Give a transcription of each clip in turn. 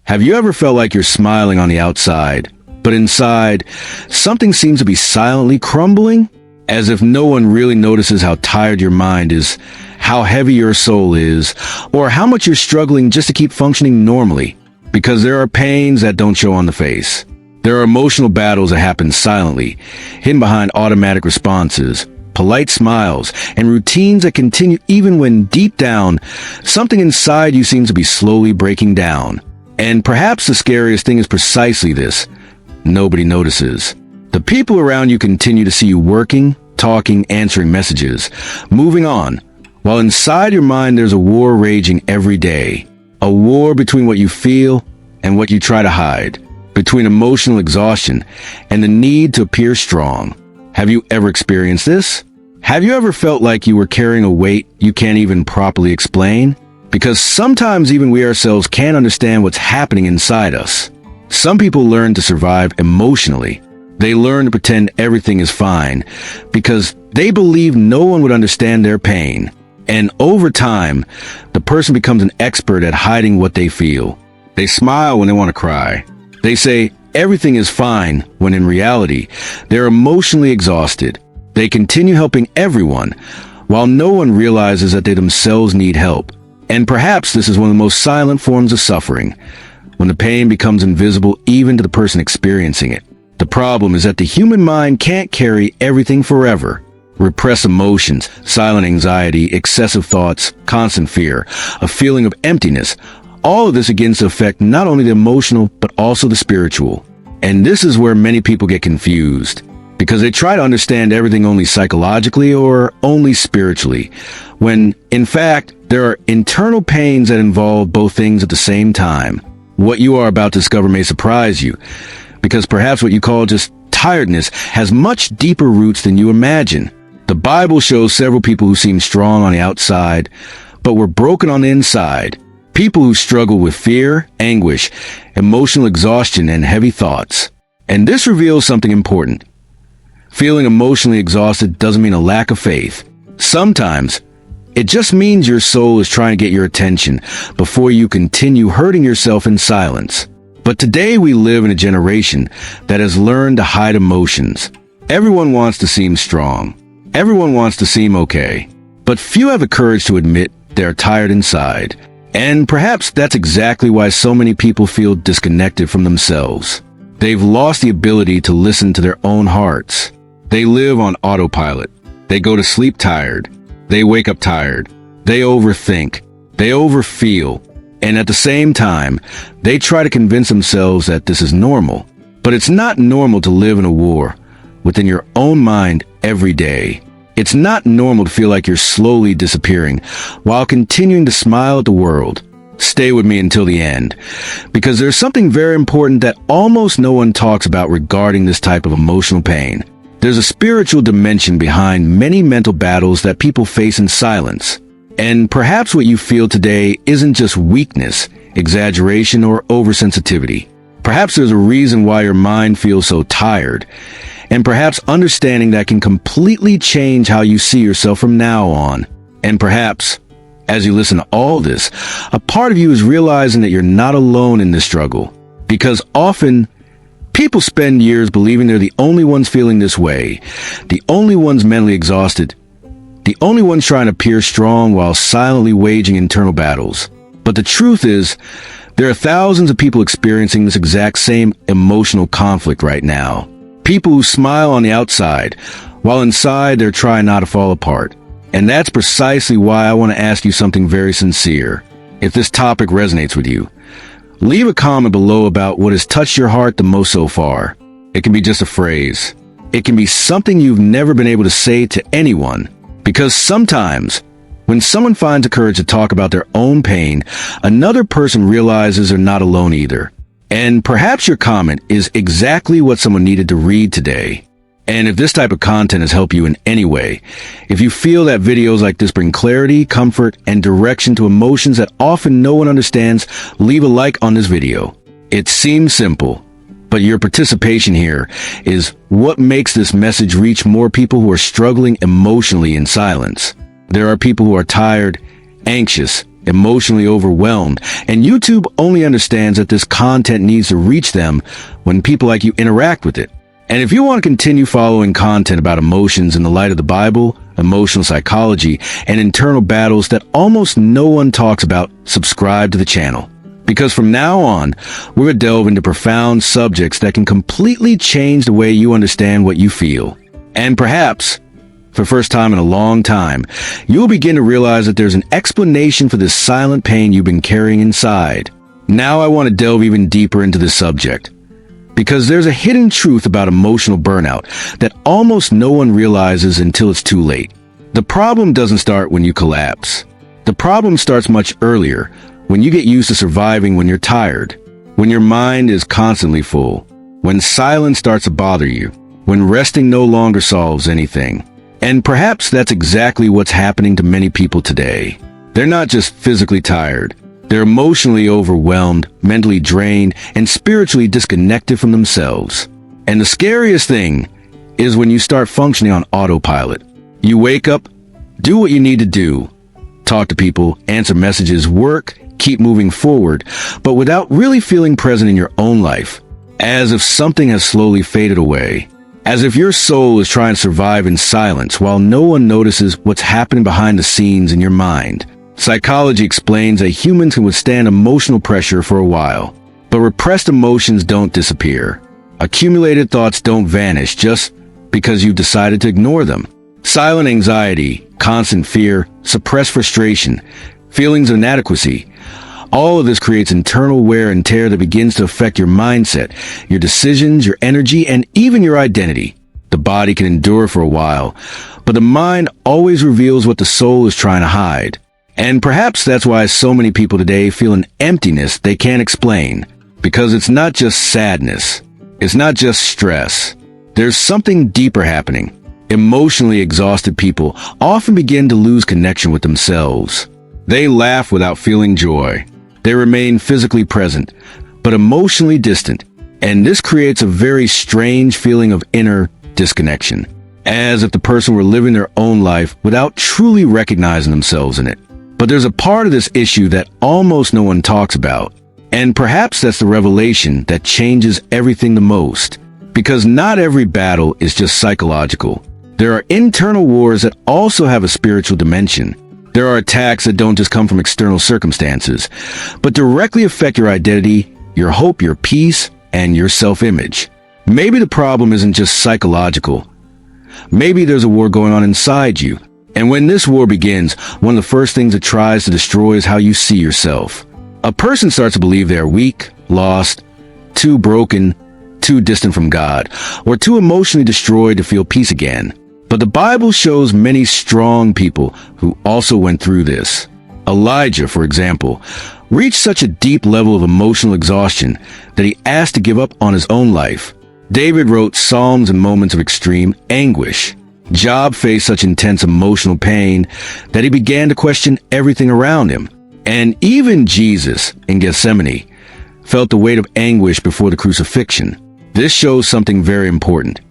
Have you ever felt like you're smiling on the outside, but inside, something seems to be silently crumbling? As if no one really notices how tired your mind is, how heavy your soul is, or how much you're struggling just to keep functioning normally. Because there are pains that don't show on the face. There are emotional battles that happen silently, hidden behind automatic responses, polite smiles, and routines that continue even when deep down, something inside you seems to be slowly breaking down. And perhaps the scariest thing is precisely this: nobody notices. The people around you continue to see you working, talking, answering messages, moving on, while inside your mind there's a war raging every day. A war between what you feel and what you try to hide, between emotional exhaustion and the need to appear strong. Have you ever experienced this? Have you ever felt like you were carrying a weight you can't even properly explain? Because sometimes even we ourselves can't understand what's happening inside us. Some people learn to survive emotionally. They learn to pretend everything is fine because they believe no one would understand their pain. And over time, the person becomes an expert at hiding what they feel. They smile when they want to cry. They say everything is fine when in reality, they're emotionally exhausted. They continue helping everyone while no one realizes that they themselves need help. And perhaps this is one of the most silent forms of suffering, when the pain becomes invisible even to the person experiencing it. The problem is that the human mind can't carry everything forever. Repressed emotions, silent anxiety, excessive thoughts, constant fear, a feeling of emptiness, all of this begins to affect not only the emotional but also the spiritual. And this is where many people get confused, because they try to understand everything only psychologically or only spiritually, when, in fact, there are internal pains that involve both things at the same time. What you are about to discover may surprise you, because perhaps what you call just tiredness has much deeper roots than you imagine. The Bible shows several people who seem strong on the outside, but were broken on the inside. People who struggle with fear, anguish, emotional exhaustion, and heavy thoughts. And this reveals something important. Feeling emotionally exhausted doesn't mean a lack of faith. Sometimes, it just means your soul is trying to get your attention before you continue hurting yourself in silence. But today we live in a generation that has learned to hide emotions. Everyone wants to seem strong. Everyone wants to seem okay. But few have the courage to admit they're tired inside. And perhaps that's exactly why so many people feel disconnected from themselves. They've lost the ability to listen to their own hearts. They live on autopilot. They go to sleep tired. They wake up tired. They overthink. They overfeel. And at the same time, they try to convince themselves that this is normal. But it's not normal to live in a war within your own mind every day. It's not normal to feel like you're slowly disappearing while continuing to smile at the world. Stay with me until the end, because there's something very important that almost no one talks about regarding this type of emotional pain. There's a spiritual dimension behind many mental battles that people face in silence. And perhaps what you feel today isn't just weakness, exaggeration, or oversensitivity. Perhaps there's a reason why your mind feels so tired. And perhaps understanding that can completely change how you see yourself from now on. And perhaps, as you listen to all this, a part of you is realizing that you're not alone in this struggle. Because often, people spend years believing they're the only ones feeling this way, the only ones mentally exhausted, the only ones trying to appear strong while silently waging internal battles. But the truth is, there are thousands of people experiencing this exact same emotional conflict right now. People who smile on the outside, while inside they're trying not to fall apart. And that's precisely why I want to ask you something very sincere. If this topic resonates with you, leave a comment below about what has touched your heart the most so far. It can be just a phrase. It can be something you've never been able to say to anyone. Because sometimes, when someone finds the courage to talk about their own pain, another person realizes they're not alone either. And perhaps your comment is exactly what someone needed to read today. And if this type of content has helped you in any way, if you feel that videos like this bring clarity, comfort, and direction to emotions that often no one understands, leave a like on this video. It seems simple, but your participation here is what makes this message reach more people who are struggling emotionally in silence. There are people who are tired, anxious, emotionally overwhelmed, and YouTube only understands that this content needs to reach them when people like you interact with it. And if you want to continue following content about emotions in the light of the Bible, emotional psychology, and internal battles that almost no one talks about, subscribe to the channel. Because from now on, we're going to delve into profound subjects that can completely change the way you understand what you feel. And perhaps, for the first time in a long time, you'll begin to realize that there's an explanation for this silent pain you've been carrying inside. Now I want to delve even deeper into this subject, because there's a hidden truth about emotional burnout that almost no one realizes until it's too late. The problem doesn't start when you collapse. The problem starts much earlier, when you get used to surviving when you're tired, when your mind is constantly full, when silence starts to bother you, when resting no longer solves anything. And perhaps that's exactly what's happening to many people today. They're not just physically tired. They're emotionally overwhelmed, mentally drained, and spiritually disconnected from themselves. And the scariest thing is when you start functioning on autopilot. You wake up, do what you need to do, talk to people, answer messages, work, keep moving forward, but without really feeling present in your own life, as if something has slowly faded away. As if your soul is trying to survive in silence while no one notices what's happening behind the scenes in your mind. Psychology explains that humans can withstand emotional pressure for a while, but repressed emotions don't disappear. Accumulated thoughts don't vanish just because you've decided to ignore them. Silent anxiety, constant fear, suppressed frustration, feelings of inadequacy, all of this creates internal wear and tear that begins to affect your mindset, your decisions, your energy, and even your identity. The body can endure for a while, but the mind always reveals what the soul is trying to hide. And perhaps that's why so many people today feel an emptiness they can't explain. Because it's not just sadness. It's not just stress. There's something deeper happening. Emotionally exhausted people often begin to lose connection with themselves. They laugh without feeling joy. They remain physically present, but emotionally distant. And this creates a very strange feeling of inner disconnection, as if the person were living their own life without truly recognizing themselves in it. But there's a part of this issue that almost no one talks about. And perhaps that's the revelation that changes everything the most. Because not every battle is just psychological. There are internal wars that also have a spiritual dimension. There are attacks that don't just come from external circumstances, but directly affect your identity, your hope, your peace, and your self-image. Maybe the problem isn't just psychological. Maybe there's a war going on inside you. And when this war begins, one of the first things it tries to destroy is how you see yourself. A person starts to believe they are weak, lost, too broken, too distant from God, or too emotionally destroyed to feel peace again. But the Bible shows many strong people who also went through this. Elijah, for example, reached such a deep level of emotional exhaustion that he asked to give up on his own life. David wrote psalms in moments of extreme anguish. Job faced such intense emotional pain that he began to question everything around him. And even Jesus, in Gethsemane, felt the weight of anguish before the crucifixion. This shows something very important.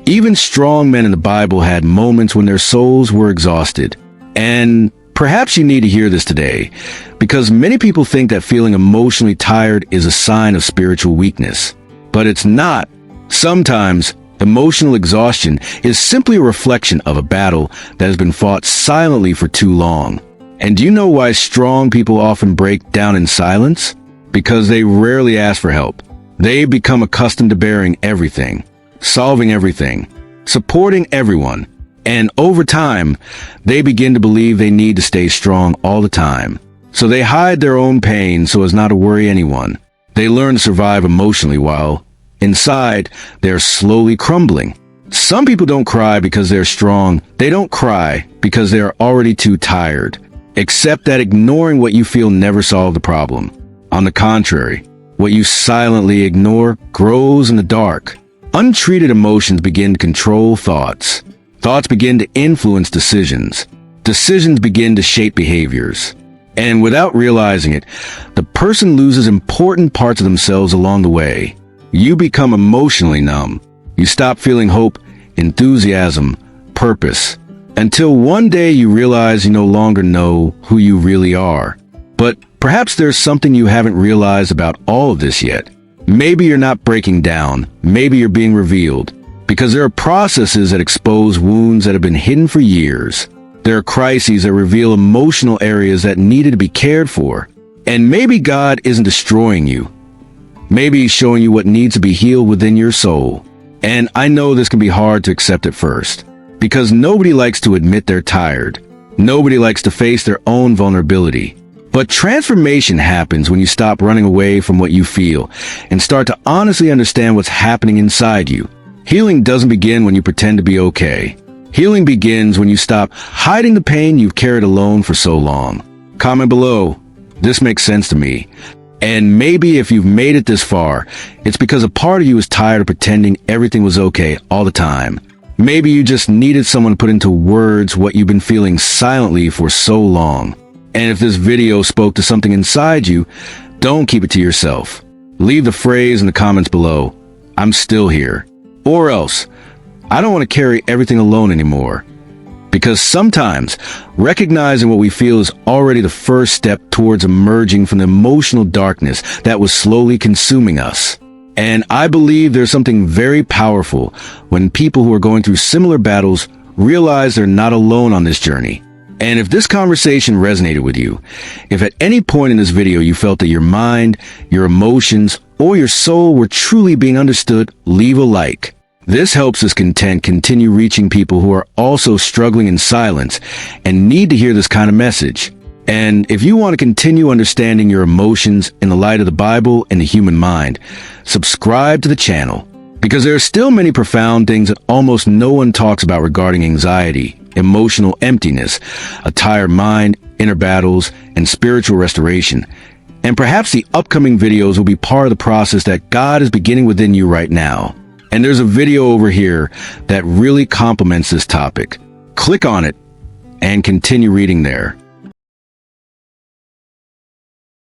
Even strong men in the Bible had moments when their souls were exhausted. And perhaps you need to hear this today, because many people think that feeling emotionally tired is a sign of spiritual weakness. But it's not. Sometimes, emotional exhaustion is simply a reflection of a battle that has been fought silently for too long. And do you know why strong people often break down in silence? Because they rarely ask for help. They become accustomed to bearing everything, solving everything, supporting everyone. And over time, they begin to believe they need to stay strong all the time. So they hide their own pain so as not to worry anyone. They learn to survive emotionally while inside they're slowly crumbling. Some people don't cry because they're strong. They don't cry because they are already too tired. Except that ignoring what you feel never solves the problem. On the contrary, what you silently ignore grows in the dark. Untreated emotions begin to control thoughts. Thoughts begin to influence decisions. Decisions begin to shape behaviors. And without realizing it, the person loses important parts of themselves along the way. You become emotionally numb. You stop feeling hope, enthusiasm, purpose. until one day you realize you no longer know who you really are. But perhaps there's something you haven't realized about all of this yet. Maybe you're not breaking down. Maybe you're being revealed. Because there are processes that expose wounds that have been hidden for years. There are crises that reveal emotional areas that needed to be cared for. And maybe God isn't destroying you. Maybe He's showing you what needs to be healed within your soul. And I know this can be hard to accept at first, because nobody likes to admit they're tired. Nobody likes to face their own vulnerability. But transformation happens when you stop running away from what you feel and start to honestly understand what's happening inside you. Healing doesn't begin when you pretend to be okay. Healing begins when you stop hiding the pain you've carried alone for so long. Comment below, this makes sense to me. And maybe if you've made it this far, it's because a part of you is tired of pretending everything was okay all the time. Maybe you just needed someone to put into words what you've been feeling silently for so long. And if this video spoke to something inside you, don't keep it to yourself. Leave the phrase in the comments below, I'm still here. Or else, I don't want to carry everything alone anymore. Because sometimes, recognizing what we feel is already the first step towards emerging from the emotional darkness that was slowly consuming us. And I believe there's something very powerful when people who are going through similar battles realize they're not alone on this journey. And if this conversation resonated with you, if at any point in this video you felt that your mind, your emotions, or your soul were truly being understood, leave a like. This helps us continue reaching people who are also struggling in silence and need to hear this kind of message. And if you want to continue understanding your emotions in the light of the Bible and the human mind, subscribe to the channel, because there are still many profound things that almost no one talks about regarding anxiety, emotional emptiness, a tired mind, inner battles, and spiritual restoration. And perhaps the upcoming videos will be part of the process that God is beginning within you right now. And there's a video over here that really complements this topic. Click on it and continue reading there.